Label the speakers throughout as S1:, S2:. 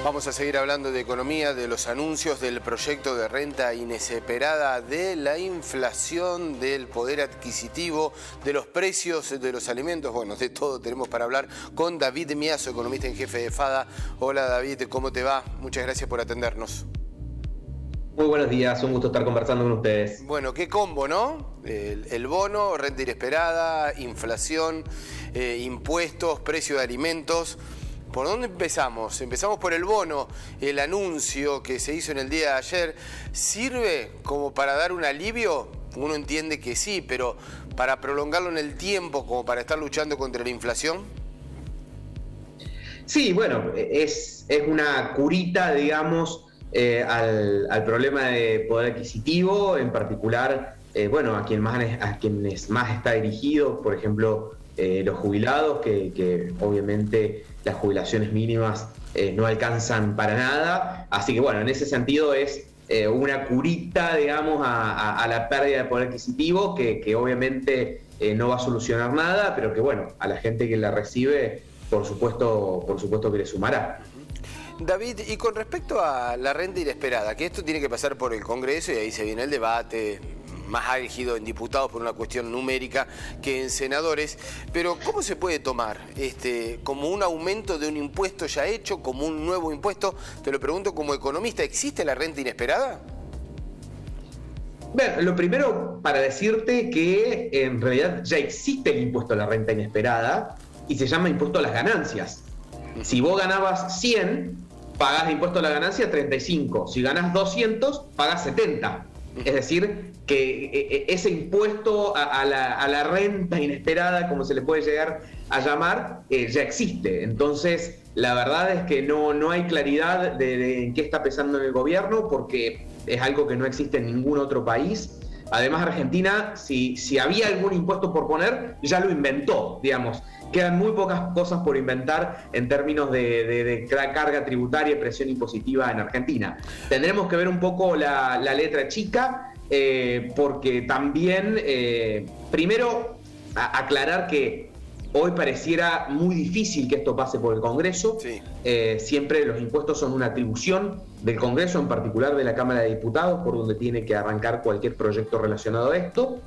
S1: Vamos a seguir hablando de economía, de los anuncios del proyecto de renta inesperada, de la inflación, del poder adquisitivo, de los precios de los alimentos. Bueno, de todo tenemos para hablar con David Miazo, economista en jefe de FADA. Hola David, ¿cómo te va? Muchas gracias por atendernos.
S2: Muy buenos días, un gusto estar conversando con ustedes.
S1: Bueno, qué combo, ¿no? El bono, renta inesperada, inflación, impuestos, precio de alimentos. ¿Por dónde empezamos? Empezamos por el bono, el anuncio que se hizo en el día de ayer. ¿Sirve como para dar un alivio? Uno entiende que sí, pero para prolongarlo en el tiempo, como para estar luchando contra la inflación.
S2: Sí, bueno, es una curita, digamos, al problema de poder adquisitivo, en particular, a quienes más está dirigido, por ejemplo, los jubilados, que obviamente las jubilaciones mínimas no alcanzan para nada. Así que bueno, en ese sentido es una curita, digamos, a la pérdida de poder adquisitivo que obviamente no va a solucionar nada, pero que bueno, a la gente que la recibe, por supuesto que le sumará.
S1: David, y con respecto a la renta inesperada, que esto tiene que pasar por el Congreso y ahí se viene el debate más álgido en diputados por una cuestión numérica que en senadores, pero ¿cómo se puede tomar como un aumento de un impuesto ya hecho, como un nuevo impuesto? Te lo pregunto como economista, ¿existe la renta inesperada?
S2: Bueno, lo primero para decirte que en realidad ya existe el impuesto a la renta inesperada y se llama impuesto a las ganancias. Si vos ganabas 100, pagás impuesto a la ganancia 35. Si ganás 200, pagás 70. Es decir, que ese impuesto a la renta inesperada, como se le puede llegar a llamar, ya existe. Entonces, la verdad es que no hay claridad de en qué está pesando en el gobierno, porque es algo que no existe en ningún otro país. Además, Argentina, si había algún impuesto por poner, ya lo inventó, digamos. Quedan muy pocas cosas por inventar en términos de carga tributaria y presión impositiva en Argentina. Tendremos que ver un poco la letra chica, porque también, primero, aclarar que hoy pareciera muy difícil que esto pase por el Congreso. Sí. Siempre los impuestos son una atribución del Congreso, en particular de la Cámara de Diputados, por donde tiene que arrancar cualquier proyecto relacionado a esto.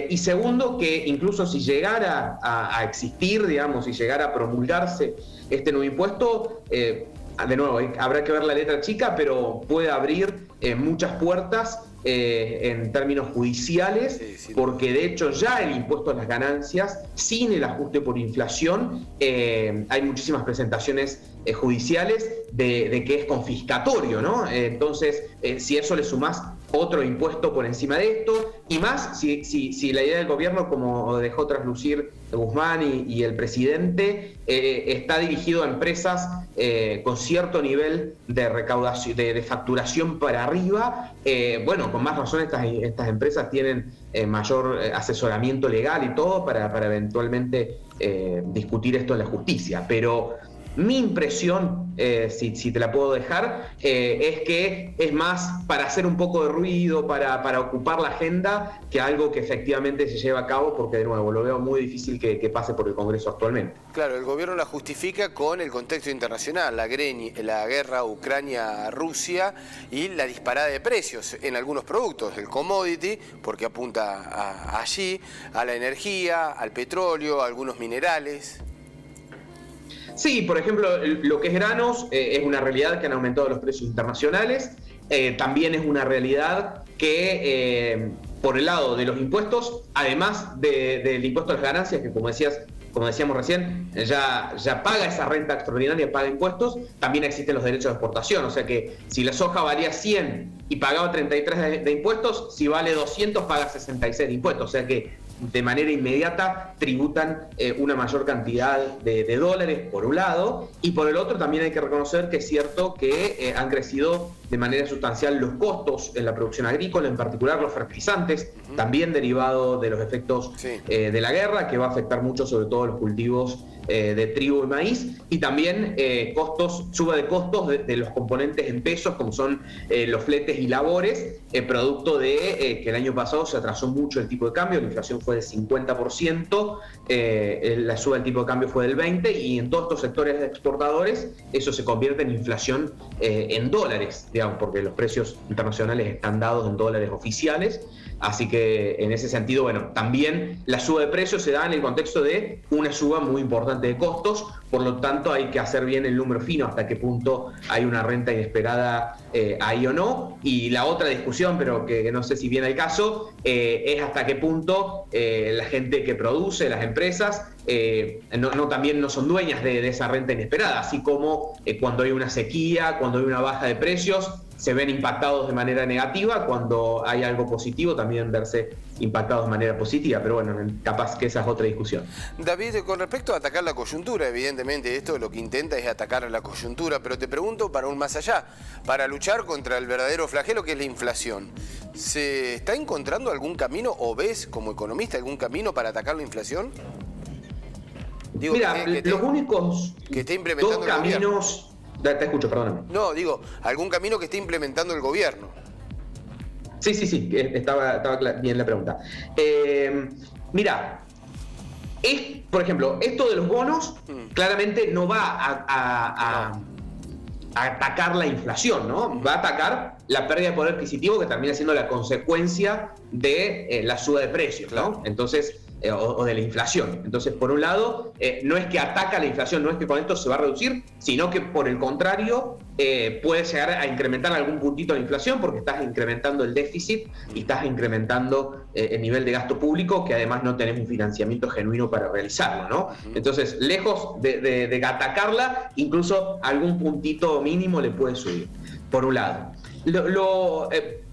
S2: Y segundo, que incluso si llegara a existir, digamos, si llegara a promulgarse este nuevo impuesto, de nuevo, habrá que ver la letra chica, pero puede abrir muchas puertas en términos judiciales, sí, porque de hecho ya el impuesto a las ganancias, sin el ajuste por inflación, hay muchísimas presentaciones judiciales de que es confiscatorio, ¿no? Entonces, si eso le sumás otro impuesto por encima de esto, y más si la idea del gobierno, como dejó traslucir Guzmán y el presidente, está dirigido a empresas con cierto nivel de recaudación, de facturación para arriba, con más razón estas empresas tienen mayor asesoramiento legal y todo para eventualmente discutir esto en la justicia. Pero mi impresión, si te la puedo dejar, es que es más para hacer un poco de ruido, para ocupar la agenda, que algo que efectivamente se lleva a cabo, porque de nuevo lo veo muy difícil que pase por el Congreso actualmente.
S1: Claro, el gobierno la justifica con el contexto internacional, la guerra Ucrania-Rusia y la disparada de precios en algunos productos, el commodity, porque apunta allí, a la energía, al petróleo, a algunos minerales.
S2: Sí, por ejemplo, lo que es granos es una realidad que han aumentado los precios internacionales. También es una realidad que por el lado de los impuestos, además del impuesto a las ganancias, que como decíamos recién, ya paga esa renta extraordinaria, paga impuestos, también existen los derechos de exportación. O sea que si la soja valía 100 y pagaba 33 de impuestos, si vale 200 paga 66 de impuestos. O sea que de manera inmediata tributan una mayor cantidad de dólares por un lado, y por el otro también hay que reconocer que es cierto que han crecido de manera sustancial los costos en la producción agrícola, en particular los fertilizantes, también derivado de los efectos de la guerra, que va a afectar mucho sobre todo los cultivos de trigo y maíz, y también suba de costos de los componentes en pesos, como son los fletes y labores, producto de que el año pasado se atrasó mucho el tipo de cambio, la inflación fue del 50%, la suba del tipo de cambio fue del 20%, y en todos estos sectores exportadores eso se convierte en inflación en dólares, digamos, porque los precios internacionales están dados en dólares oficiales. Así que en ese sentido, bueno, también la suba de precios se da en el contexto de una suba muy importante de costos, por lo tanto hay que hacer bien el número fino hasta qué punto hay una renta inesperada ahí o no. Y la otra discusión, pero que no sé si viene al caso, es hasta qué punto la gente que produce, las empresas, también no son dueñas de esa renta inesperada, así como cuando hay una sequía, cuando hay una baja de precios, se ven impactados de manera negativa, cuando hay algo positivo también verse impactados de manera positiva, pero bueno, capaz que esa es otra discusión.
S1: David, con respecto a atacar la coyuntura, evidentemente esto lo que intenta es atacar la coyuntura, pero te pregunto para un más allá, para luchar contra el verdadero flagelo que es la inflación, ¿se está encontrando algún camino o ves como economista algún camino para atacar la inflación?
S2: Digo, mira, los únicos
S1: que esté implementando
S2: dos caminos... Te escucho, perdóname.
S1: No, digo, algún camino que esté implementando el gobierno.
S2: Sí, estaba bien la pregunta. Mira, por ejemplo, esto de los bonos claramente no va a atacar la inflación, ¿no? Va a atacar la pérdida de poder adquisitivo que termina siendo la consecuencia de la suba de precios, ¿no?
S1: Claro.
S2: Entonces, o de la inflación. Entonces, por un lado, no es que ataca la inflación, no es que con esto se va a reducir, sino que por el contrario puede llegar a incrementar algún puntito la inflación porque estás incrementando el déficit y estás incrementando el nivel de gasto público, que además no tenés un financiamiento genuino para realizarlo, ¿no? Entonces, lejos de atacarla, incluso algún puntito mínimo le puede subir, por un lado.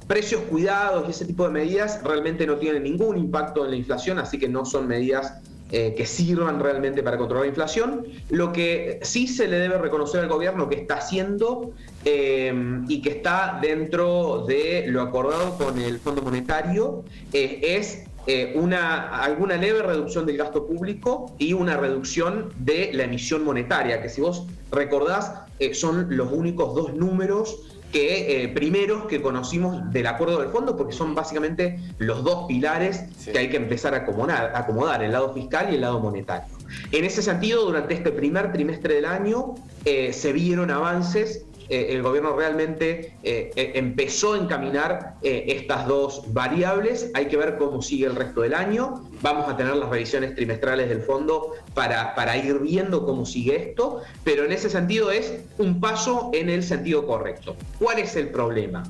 S2: Precios cuidados y ese tipo de medidas realmente no tienen ningún impacto en la inflación, así que no son medidas que sirvan realmente para controlar la inflación. Lo que sí se le debe reconocer al gobierno que está haciendo y que está dentro de lo acordado con el Fondo Monetario es alguna leve reducción del gasto público y una reducción de la emisión monetaria, que si vos recordás son los únicos dos números primeros que conocimos del acuerdo del fondo, porque son básicamente los dos pilares que hay que empezar a acomodar, el lado fiscal y el lado monetario. En ese sentido, durante este primer trimestre del año se vieron avances. El gobierno realmente empezó a encaminar estas dos variables. Hay que ver cómo sigue el resto del año. Vamos a tener las revisiones trimestrales del fondo para ir viendo cómo sigue esto, pero en ese sentido es un paso en el sentido correcto. ¿Cuál es el problema?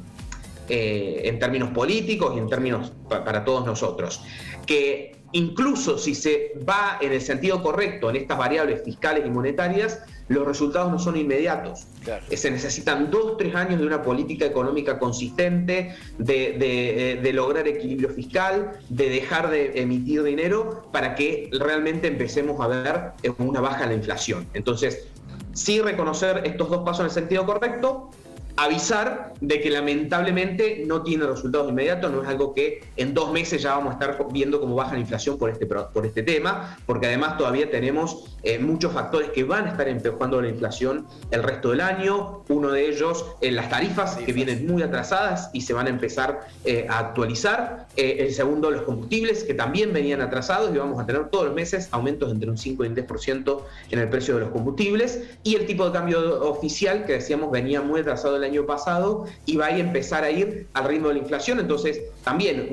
S2: En términos políticos y en términos para todos nosotros, que incluso si se va en el sentido correcto en estas variables fiscales y monetarias, los resultados no son inmediatos. Claro. Se necesitan 2-3 años de una política económica consistente, de lograr equilibrio fiscal, de dejar de emitir dinero para que realmente empecemos a ver una baja en la inflación. Entonces, sí reconocer estos dos pasos en el sentido correcto, avisar de que lamentablemente no tiene resultados inmediatos, no es algo que en 2 meses ya vamos a estar viendo cómo baja la inflación por este tema, porque además todavía tenemos muchos factores que van a estar empujando la inflación el resto del año. Uno de ellos, las tarifas que vienen muy atrasadas y se van a empezar a actualizar. El segundo, los combustibles que también venían atrasados y vamos a tener todos los meses aumentos entre un 5 y un 10% en el precio de los combustibles. Y el tipo de cambio oficial, que decíamos venía muy atrasado el año pasado y va a empezar a ir al ritmo de la inflación, entonces también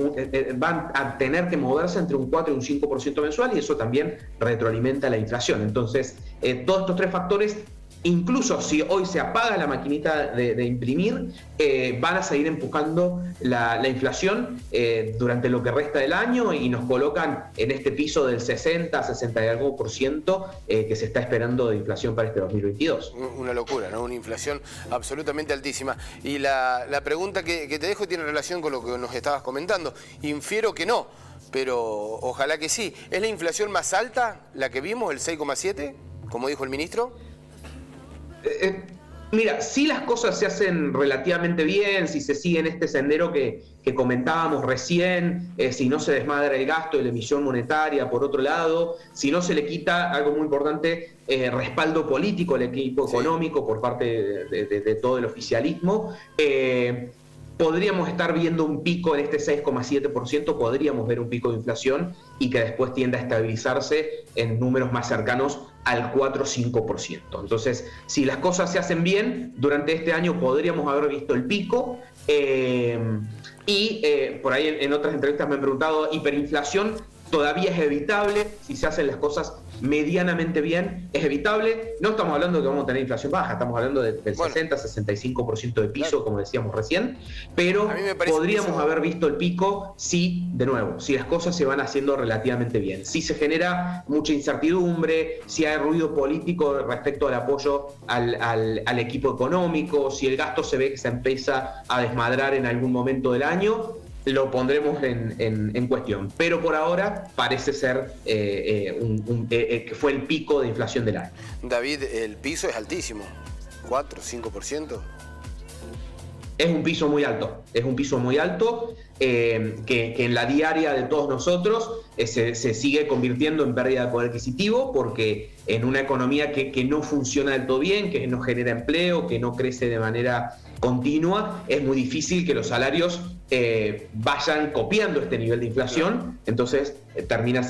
S2: van a tener que moverse entre un 4 y un 5% mensual y eso también retroalimenta la inflación. Entonces, todos estos 3 factores, incluso si hoy se apaga la maquinita de imprimir, van a seguir empujando la inflación durante lo que resta del año y nos colocan en este piso del 60 y algo por ciento que se está esperando de inflación para este 2022.
S1: Una locura, ¿no? Una inflación absolutamente altísima. Y la pregunta que te dejo tiene relación con lo que nos estabas comentando. Infiero que no, pero ojalá que sí. ¿Es la inflación más alta la que vimos, el 6,7, como dijo el ministro?
S2: Mira, si las cosas se hacen relativamente bien, si se sigue en este sendero que comentábamos recién, si no se desmadra el gasto y la emisión monetaria, por otro lado, si no se le quita, algo muy importante, respaldo político al equipo económico por parte de todo el oficialismo, podríamos estar viendo un pico en este 6,7%, podríamos ver un pico de inflación y que después tienda a estabilizarse en números más cercanos al 4 o 5%. Entonces, si las cosas se hacen bien, durante este año podríamos haber visto el pico. Por ahí en otras entrevistas me han preguntado, ¿hiperinflación todavía es evitable si se hacen las cosas medianamente bien? Es evitable. No estamos hablando de que vamos a tener inflación baja, estamos hablando del 60-65% de piso, claro, como decíamos recién, pero podríamos haber visto el pico si, de nuevo, si las cosas se van haciendo relativamente bien. Si se genera mucha incertidumbre, si hay ruido político respecto al apoyo al equipo económico, si el gasto se ve que se empieza a desmadrar en algún momento del año, lo pondremos en cuestión. Pero por ahora parece ser que fue el pico de inflación del año.
S1: David, el piso es altísimo, 4, 5%.
S2: Es un piso muy alto, que en la diaria de todos nosotros se sigue convirtiendo en pérdida de poder adquisitivo, porque en una economía que no funciona del todo bien, que no genera empleo, que no crece de manera continua, es muy difícil que los salarios vayan copiando este nivel de inflación. Entonces termina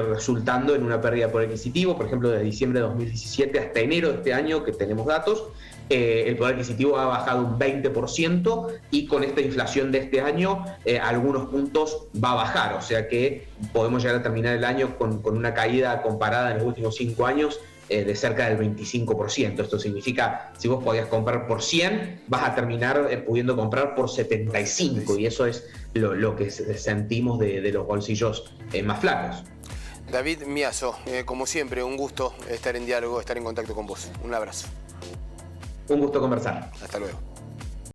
S2: resultando en una pérdida de poder adquisitivo. Por ejemplo, de diciembre de 2017 hasta enero de este año, que tenemos datos, el poder adquisitivo ha bajado un 20%, y con esta inflación de este año algunos puntos va a bajar, o sea que podemos llegar a terminar el año con una caída comparada en los últimos 5 años de cerca del 25%. Esto significa, si vos podías comprar por 100, vas a terminar pudiendo comprar por 75, y eso es lo que sentimos de los bolsillos más flacos.
S1: David Miazo, como siempre, un gusto estar en diálogo, estar en contacto con vos. Un abrazo.
S2: Un gusto conversar.
S1: Hasta luego.